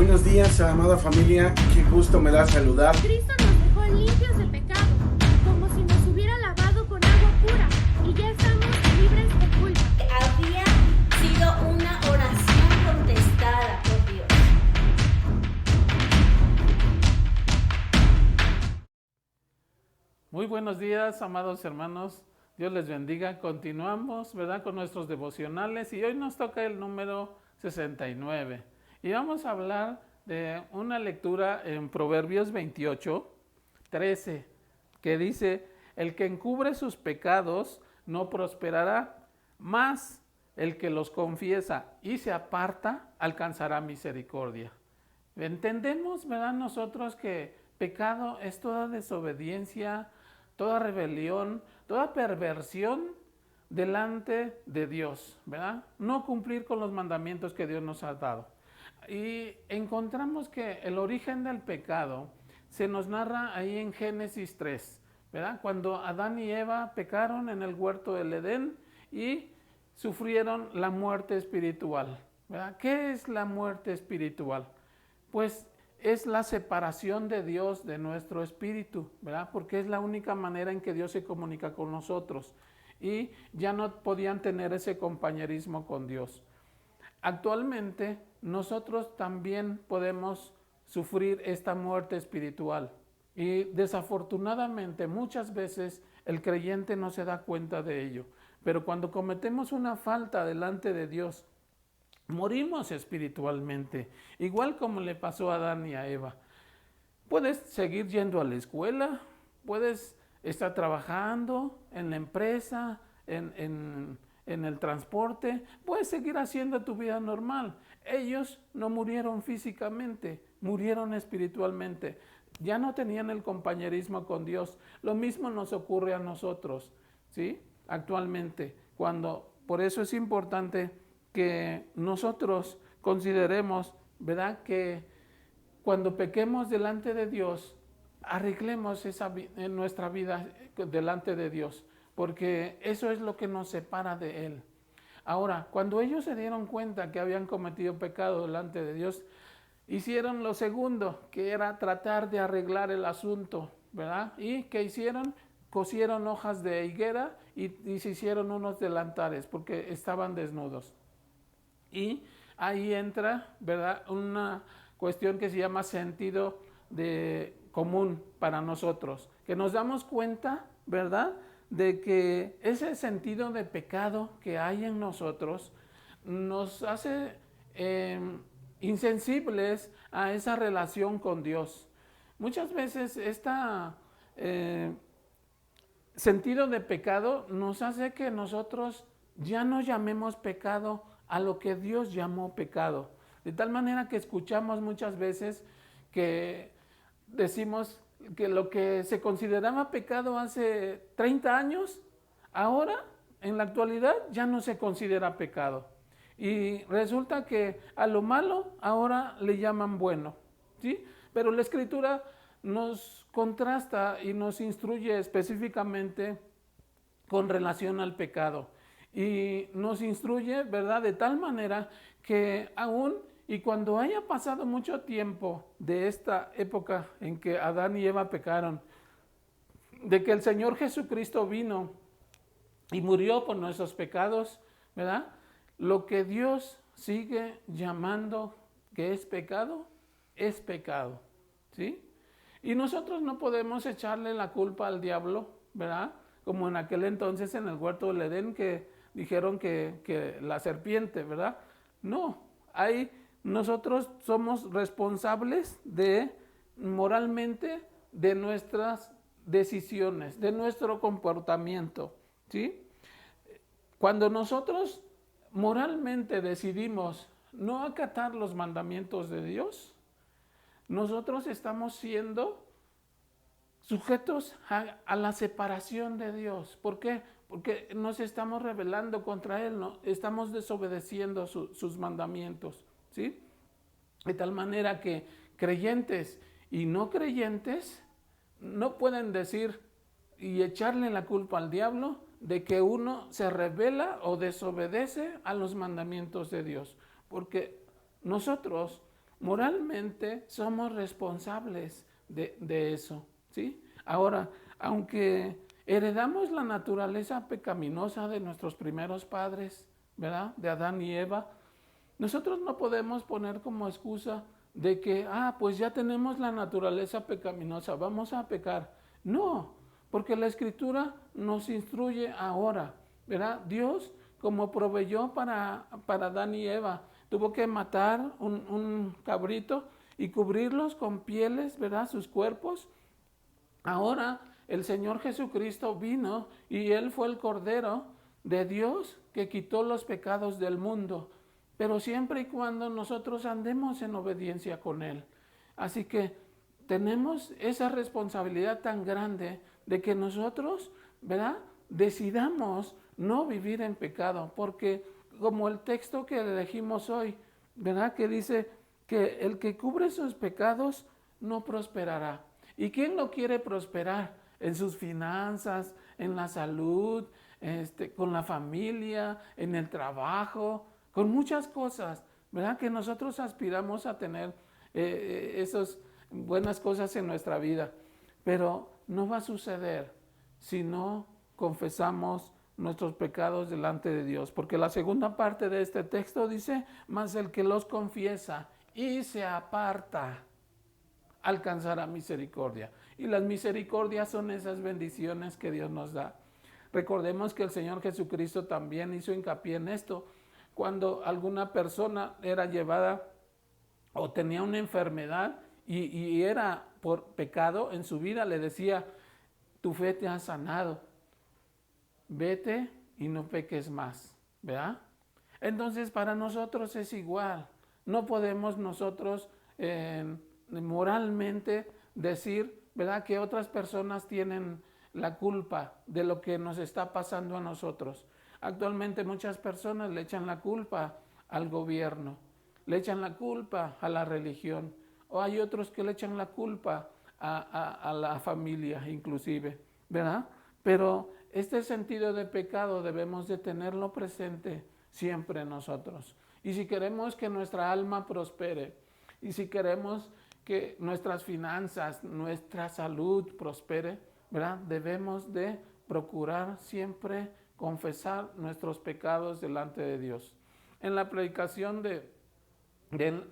Buenos días, amada familia, qué gusto me da saludar. Cristo nos dejó limpios de pecado, como si nos hubiera lavado con agua pura, y ya estamos libres de culpa. Había sido una oración contestada por Dios. Muy buenos días, amados hermanos. Dios les bendiga. Continuamos, ¿verdad?, con nuestros devocionales y hoy nos toca el número 69. Y vamos a hablar de una lectura en Proverbios 28, 13, que dice: el que encubre sus pecados no prosperará, mas el que los confiesa y se aparta alcanzará misericordia. Entendemos, ¿verdad?, nosotros que pecado es toda desobediencia, toda rebelión, toda perversión delante de Dios, ¿verdad? No cumplir con los mandamientos que Dios nos ha dado. Y encontramos que el origen del pecado se nos narra ahí en Génesis 3, ¿verdad? Cuando Adán y Eva pecaron en el huerto del Edén y sufrieron la muerte espiritual, ¿verdad? ¿Qué es la muerte espiritual? Pues es la separación de Dios de nuestro espíritu, ¿verdad? Porque es la única manera en que Dios se comunica con nosotros y ya no podían tener ese compañerismo con Dios. Actualmente nosotros también podemos sufrir esta muerte espiritual y desafortunadamente muchas veces el creyente no se da cuenta de ello, pero cuando cometemos una falta delante de Dios, morimos espiritualmente, igual como le pasó a Adán y a Eva. Puedes seguir yendo a la escuela, puedes estar trabajando en la empresa, en el transporte, puedes seguir haciendo tu vida normal. Ellos no murieron físicamente, murieron espiritualmente. Ya no tenían el compañerismo con Dios. Lo mismo nos ocurre a nosotros, ¿sí? Actualmente, por eso es importante que nosotros consideremos, ¿verdad?, que cuando pequemos delante de Dios, arreglemos en nuestra vida delante de Dios, porque eso es lo que nos separa de Él. Ahora, cuando ellos se dieron cuenta que habían cometido pecado delante de Dios, hicieron lo segundo, que era tratar de arreglar el asunto, ¿verdad? ¿Y qué hicieron? Cosieron hojas de higuera y se hicieron unos delantares porque estaban desnudos. Y ahí entra, ¿verdad?, una cuestión que se llama sentido común para nosotros, que nos damos cuenta, ¿verdad?, de que ese sentido de pecado que hay en nosotros nos hace insensibles a esa relación con Dios. Muchas veces sentido de pecado nos hace que nosotros ya no llamemos pecado a lo que Dios llamó pecado. De tal manera que escuchamos muchas veces que decimos que lo que se consideraba pecado hace 30 años, ahora, en la actualidad, ya no se considera pecado. Y resulta que a lo malo ahora le llaman bueno, ¿sí? Pero la Escritura nos contrasta y nos instruye específicamente con relación al pecado. Y nos instruye, ¿verdad?, de tal manera que aún y cuando haya pasado mucho tiempo de esta época en que Adán y Eva pecaron, de que el Señor Jesucristo vino y murió por nuestros pecados, ¿verdad?, lo que Dios sigue llamando que es pecado, ¿sí? Y nosotros no podemos echarle la culpa al diablo, ¿verdad?, como en aquel entonces en el huerto del Edén que dijeron que la serpiente, ¿verdad? No, nosotros somos responsables moralmente de nuestras decisiones, de nuestro comportamiento, ¿sí? Cuando nosotros moralmente decidimos no acatar los mandamientos de Dios, nosotros estamos siendo sujetos a la separación de Dios. ¿Por qué? Porque nos estamos rebelando contra Él, ¿no? Estamos desobedeciendo sus mandamientos, ¿sí? De tal manera que creyentes y no creyentes no pueden decir y echarle la culpa al diablo de que uno se rebela o desobedece a los mandamientos de Dios, porque nosotros moralmente somos responsables de eso, ¿sí? Ahora, aunque heredamos la naturaleza pecaminosa de nuestros primeros padres, ¿verdad? De Adán y Eva, nosotros no podemos poner como excusa de que, pues ya tenemos la naturaleza pecaminosa, vamos a pecar. No, porque la Escritura nos instruye ahora, ¿verdad? Dios, como proveyó para Adán y Eva, tuvo que matar un cabrito y cubrirlos con pieles, ¿verdad? Sus cuerpos. Ahora el Señor Jesucristo vino y Él fue el Cordero de Dios que quitó los pecados del mundo, pero siempre y cuando nosotros andemos en obediencia con Él. Así que tenemos esa responsabilidad tan grande de que nosotros, ¿verdad?, decidamos no vivir en pecado, porque como el texto que elegimos hoy, ¿verdad?, que dice que el que cubre sus pecados no prosperará. ¿Y quién no quiere prosperar? En sus finanzas, en la salud, con la familia, en el trabajo, con muchas cosas, ¿verdad? Que nosotros aspiramos a tener esas buenas cosas en nuestra vida. Pero no va a suceder si no confesamos nuestros pecados delante de Dios. Porque la segunda parte de este texto dice, mas el que los confiesa y se aparta, alcanzará misericordia. Y las misericordias son esas bendiciones que Dios nos da. Recordemos que el Señor Jesucristo también hizo hincapié en esto. Cuando alguna persona era llevada o tenía una enfermedad y era por pecado en su vida, le decía, tu fe te ha sanado, vete y no peques más, ¿verdad? Entonces para nosotros es igual. No podemos nosotros moralmente decir, ¿verdad?, que otras personas tienen la culpa de lo que nos está pasando a nosotros. Actualmente muchas personas le echan la culpa al gobierno, le echan la culpa a la religión, o hay otros que le echan la culpa a la familia inclusive, ¿verdad? Pero este sentido de pecado debemos de tenerlo presente siempre nosotros. Y si queremos que nuestra alma prospere, y si queremos que nuestras finanzas, nuestra salud prospere, ¿verdad?, debemos de procurar siempre confesar nuestros pecados delante de Dios. En la predicación de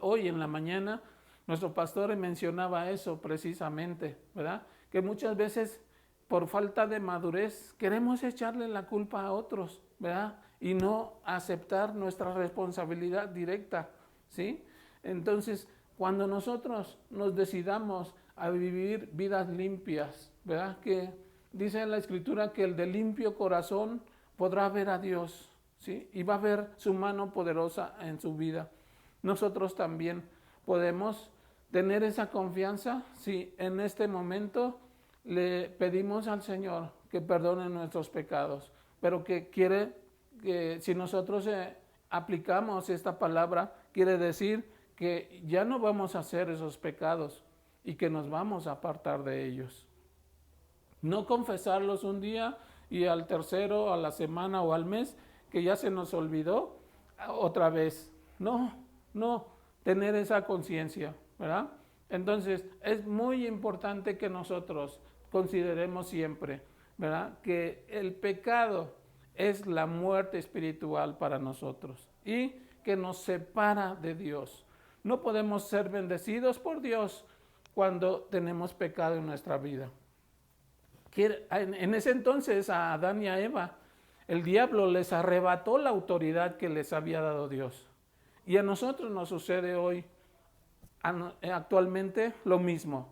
hoy en la mañana, nuestro pastor mencionaba eso precisamente, ¿verdad? Que muchas veces por falta de madurez queremos echarle la culpa a otros, ¿verdad? Y no aceptar nuestra responsabilidad directa, ¿sí? Entonces, cuando nosotros nos decidamos a vivir vidas limpias, ¿verdad?, que dice en la Escritura que el de limpio corazón podrá ver a Dios, ¿sí? Y va a ver su mano poderosa en su vida. Nosotros también podemos tener esa confianza si en este momento le pedimos al Señor que perdone nuestros pecados, pero que quiere que si nosotros aplicamos esta palabra, quiere decir que ya no vamos a hacer esos pecados y que nos vamos a apartar de ellos. No confesarlos un día y al tercero, a la semana o al mes, que ya se nos olvidó otra vez. No, tener esa conciencia, ¿verdad? Entonces, es muy importante que nosotros consideremos siempre, ¿verdad?, que el pecado es la muerte espiritual para nosotros y que nos separa de Dios. No podemos ser bendecidos por Dios cuando tenemos pecado en nuestra vida. En ese entonces a Adán y a Eva, el diablo les arrebató la autoridad que les había dado Dios. Y a nosotros nos sucede hoy, actualmente, lo mismo.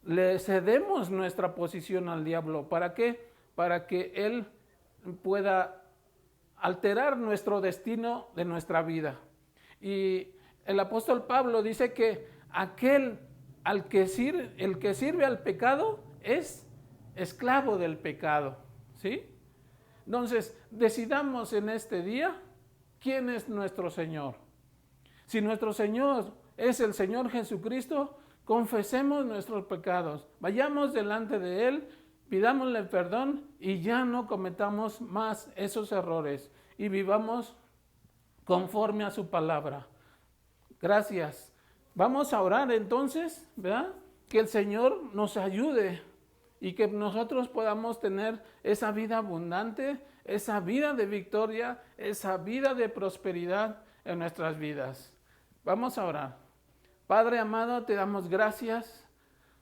Le cedemos nuestra posición al diablo. ¿Para qué? Para que él pueda alterar nuestro destino de nuestra vida. Y el apóstol Pablo dice que el que sirve al pecado es esclavo del pecado, ¿sí? Entonces, decidamos en este día quién es nuestro Señor. Si nuestro Señor es el Señor Jesucristo, confesemos nuestros pecados, vayamos delante de Él, pidámosle perdón y ya no cometamos más esos errores y vivamos conforme a su palabra. Gracias. Vamos a orar entonces, ¿verdad? Que el Señor nos ayude y que nosotros podamos tener esa vida abundante, esa vida de victoria, esa vida de prosperidad en nuestras vidas. Vamos a orar. Padre amado, te damos gracias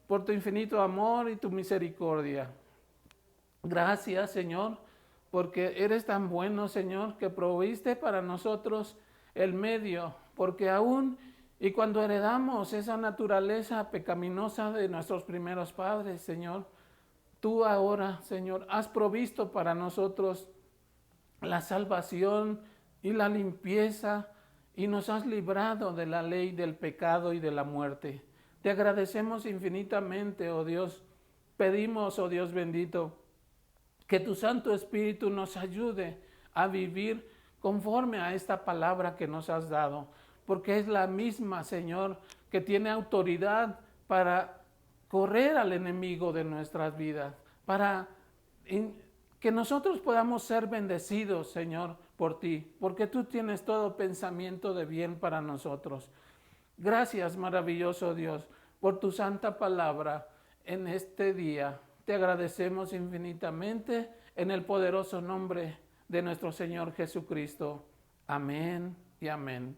por tu infinito amor y tu misericordia. Gracias, Señor, porque eres tan bueno, Señor, que proviste para nosotros el medio, porque aún y cuando heredamos esa naturaleza pecaminosa de nuestros primeros padres, Señor, tú ahora, Señor, has provisto para nosotros la salvación y la limpieza y nos has librado de la ley del pecado y de la muerte. Te agradecemos infinitamente, oh Dios. Pedimos, oh Dios bendito, que tu Santo Espíritu nos ayude a vivir conforme a esta palabra que nos has dado, porque es la misma, Señor, que tiene autoridad para correr al enemigo de nuestras vidas, para que nosotros podamos ser bendecidos, Señor, por ti, porque tú tienes todo pensamiento de bien para nosotros. Gracias, maravilloso Dios, por tu santa palabra en este día. Te agradecemos infinitamente en el poderoso nombre de nuestro Señor Jesucristo. Amén y amén.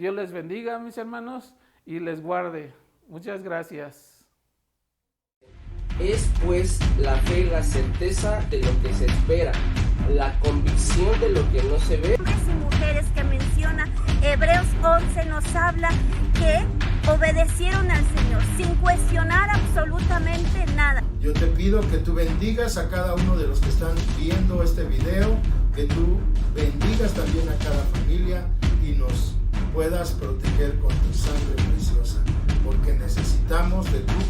Dios les bendiga, mis hermanos, y les guarde. Muchas gracias. Es pues la fe la certeza de lo que se espera, la convicción de lo que no se ve. Hombres y mujeres que menciona Hebreos 11 nos habla que obedecieron al Señor sin cuestionar absolutamente nada. Yo te pido que tú bendigas a cada uno de los que están viendo este video, que tú bendigas también a cada familia y nos puedas proteger con tu sangre preciosa, porque necesitamos de tu